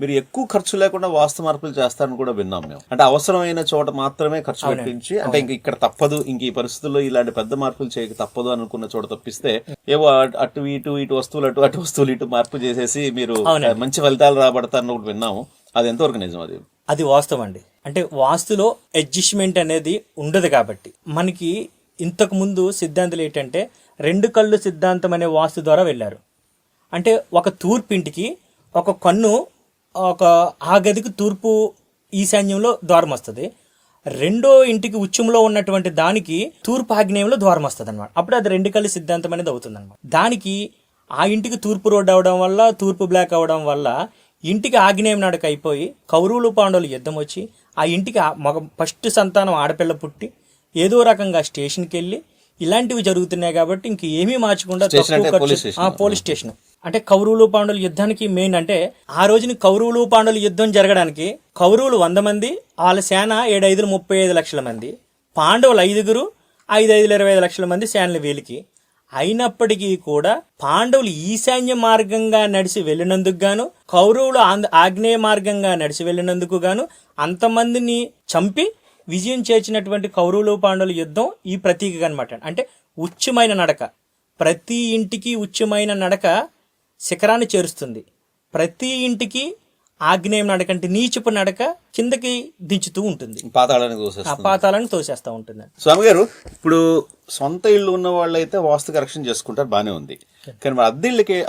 మీరు ఎక్కువ ఖర్చు లేకుండా వాస్తు మార్పులు చేస్తారని కూడా విన్నాం మేము. అంటే అవసరమైన చోట మాత్రమే ఖర్చు పెట్టించి, అంటే ఇంక ఇక్కడ తప్పదు, ఇంక ఈ పరిస్థితుల్లో ఇలాంటి పెద్ద మార్పులు చేయక తప్పదు అనుకున్న చోట తప్పిస్తే ఏవో అటు ఇటు వస్తువులు అటు వస్తువులు ఇటు మార్పు చేసేసి మీరు మంచి ఫలితాలు రాబడతారని ఒకటి విన్నాము. అది ఎంతవరకు నిజం? అది వాస్తవం అండి. అంటే వాస్తులో అడ్జస్ట్మెంట్ అనేది ఉండదు కాబట్టి మనకి ఇంతకు ముందు సిద్ధాంతాలు ఏంటంటే 2 కళ్ళు సిద్ధాంతం అనే వాస్తు ద్వారా వెళ్ళారు. అంటే ఒక తూర్పు ఇంటికి ఒక కన్ను, ఆ గదికి తూర్పు ఈశాన్యంలో ద్వారం వస్తుంది. రెండో ఇంటికి ఉచ్చంలో ఉన్నటువంటి దానికి తూర్పు ఆగ్నేయంలో ద్వారం వస్తుంది అనమాట. అప్పుడు అది 2 కళ్ళు సిద్ధాంతం అనేది అవుతుంది అనమాట. దానికి ఆ ఇంటికి తూర్పు రోడ్డు అవడం వల్ల, తూర్పు బ్లాక్ అవడం వల్ల ఇంటికి ఆగ్నేయం నడక అయిపోయి కౌరవులు పాండవులు యుద్ధం వచ్చి ఆ ఇంటికి ఫస్ట్ సంతానం ఆడపిల్ల పుట్టి ఏదో రకంగా స్టేషన్కి వెళ్ళి ఇలాంటివి జరుగుతున్నాయి. కాబట్టి ఇంక ఏమీ మార్చకుండా పోలీస్ స్టేషన్. అంటే కౌరవులు పాండవుల యుద్ధానికి మెయిన్ అంటే ఆ రోజుని కౌరవులు పాండవుల యుద్ధం జరగడానికి కౌరవులు 100 మంది, వాళ్ళ సేన 7 35 లక్షల మంది, పాండవులు 5 5 25 లక్షల మంది సేనలు వీళ్ళకి. అయినప్పటికీ కూడా పాండవులు ఈశాన్య మార్గంగా నడిచి వెళ్ళినందుకు గాను, కౌరవులు ఆగ్నేయ మార్గంగా నడిచి వెళ్ళినందుకు గాను అంతమందిని చంపి విజయం చేర్చినటువంటి కౌరవులు పాండవుల యుద్ధం ఈ ప్రతీక అనమాట. అంటే ఉచ్చమైన నడక, ప్రతి ఇంటికి ఉచ్చమైన నడక శిఖరాన్ని చేరుస్తుంది. ప్రతి ఇంటికి ఆగ్నేయం నడక అంటే నీచుపు నడక కిందకి దించుతూ ఉంటుంది, పాతాళాన్ని తోసేస్తూ ఉంటుంది. స్వామి గారు, ఇప్పుడు సొంత ఇల్లు ఉన్న వాళ్ళు అయితే వాస్తు కరెక్షన్ చేసుకుంటారు, బానే ఉంది. కానీ మరి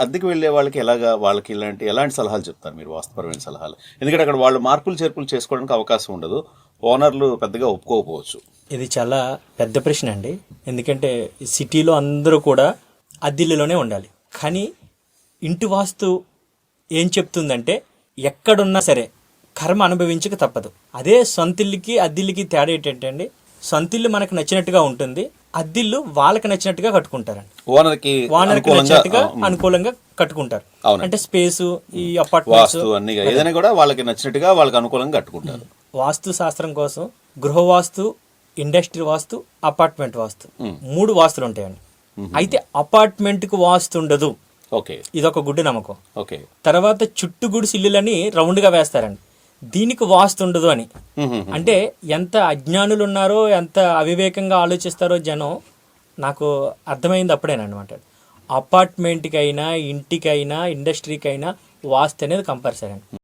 అద్దెకి వెళ్లే వాళ్ళకి వాళ్ళకి ఎలాంటి సలహాలు చెప్తారు మీరు, వాస్తుపరమైన సలహాలు? ఎందుకంటే అక్కడ వాళ్ళు మార్పులు చేర్పులు చేసుకోవడానికి అవకాశం ఉండదు, ఓనర్లు పెద్దగా ఒప్పుకోకపోవచ్చు. ఇది చాలా పెద్ద ప్రశ్న అండి. ఎందుకంటే సిటీలో అందరూ కూడా అద్దిల్లులోనే ఉండాలి. కానీ ఇంటి వాస్తు ఏం చెప్తుందంటే ఎక్కడున్నా సరే కర్మ అనుభవించక తప్పదు. అదే సొంతిల్లుకి అద్దిల్లుకి తేడా ఏంటంటే అండి, సొంతిల్లు మనకు నచ్చినట్టుగా ఉంటుంది, అద్దిల్లు వాళ్ళకి నచ్చినట్టుగా కట్టుకుంటారండి. ఓనర్కి నచ్చినట్టుగా అనుకూలంగా కట్టుకుంటారు. అంటే స్పేస్, ఈ అపార్ట్మెంట్స్ ఏదైనా కూడా వాళ్ళకి నచ్చినట్టుగా వాళ్ళకి అనుకూలంగా కట్టుకుంటారు. వాస్తు శాస్త్రం కోసం గృహవాస్తు, ఇండస్ట్రీ వాస్తు, అపార్ట్మెంట్ వాస్తు 3 వాస్తులు ఉంటాయండి. అయితే అపార్ట్మెంట్ కు వాస్తు ఉండదు, ఇదొక గుడ్డి నమ్మకం. తర్వాత చుట్టూ గుడిసి ఇల్లులని రౌండ్ గా వేస్తారండి, దీనికి వాస్తు ఉండదు అని. అంటే ఎంత అజ్ఞానులు ఉన్నారో, ఎంత అవివేకంగా ఆలోచిస్తారో జనం, నాకు అర్థమైంది అప్పుడేనమాట. అపార్ట్మెంట్కి అయినా, ఇంటికైనా, ఇండస్ట్రీకైనా వాస్తు అనేది కంపల్సరీ అండి.